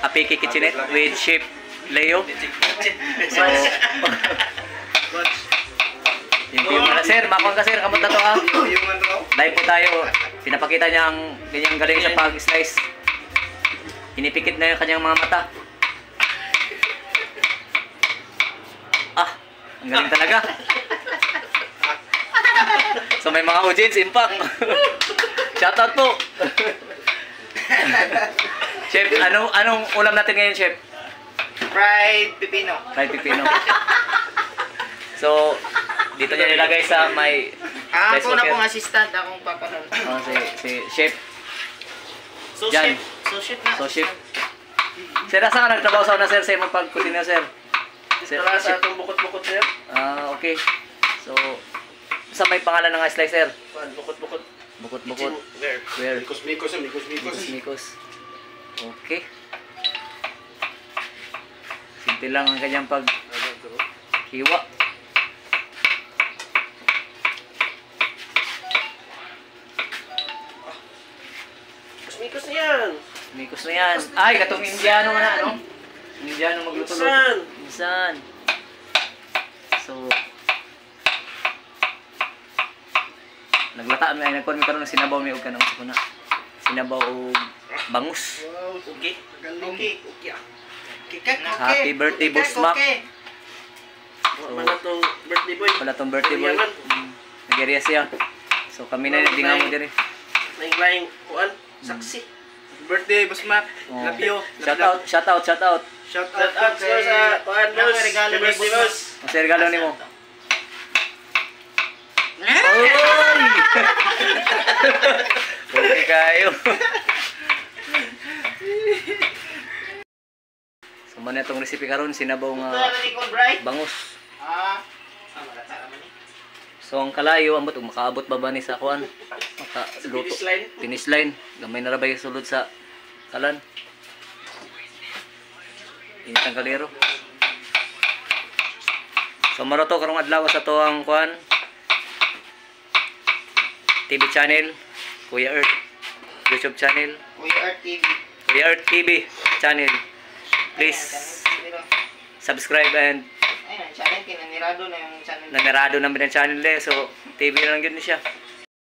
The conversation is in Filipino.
Apiki Kitchenette with Chef Leo. So, yung sir, makuha ka sir, kamot na to ha. Live po tayo. Pinapakita niya ang ganyang galing sa pag-slice. Inipikit na yung kanyang mga mata. Ah, ang galing talaga. So may mga audience, impact. Shoutout po. Chef, anong ulam natin ngayon, Chef? Fried pipino. Fried pipino. So, dito niya nilagay sa may rice Ako na cooker. pong assistant, akong papanon. Oh, si Chef. So Jan. chef. So chef na. So, Chef. Sir, asa ka nagtrabaho sa una, sir, sa imong pagkusina, sir? Sir, Tara Chef. sa itong bukot-bukot sir. Ah, okay. So, sa may pangalan ng slicer? Bukot-bukot. Bukot-bukot. Where? Where? Mikos. Okay. Simple lang ang kanyang paghiwa. Mikos na yan. Mikos na yan. Ay, katong Indiano nga na, ano? Indiano magluto. Minsan. So, naglataan ay nagkuhan mi karon ng sinabaw mi og kanang sakuna. Sinabaw og bangus. Wow, okay. Okay. Happy birthday, Boss Mac. Wala tong birthday boy. Wala tong birthday boy. Nag-area siya. So kami na hindi nga mo diri. Laing-laing kuan, saksi. Birthday Boss Mac. Love you. Shout out. Shout out sa kuan boss. Regalo ni boss. Ang regalo nimo. Oy! Okay kayo. So man itong recipe karon sinabaw nga bangus. So ang kalayo ambot makaabot ba ba ni sa kuan? Makaluto. Finish line. Gamay na ra bay sulod sa kalan. Init ang kalero. So maroto karong adlaw sa to ang kuan. TV channel, Kuya Earth, YouTube channel, Kuya Earth TV channel. Please subscribe and channel kinanirado na yung channel. namirado namin ang channel eh. So TV na lang yun siya.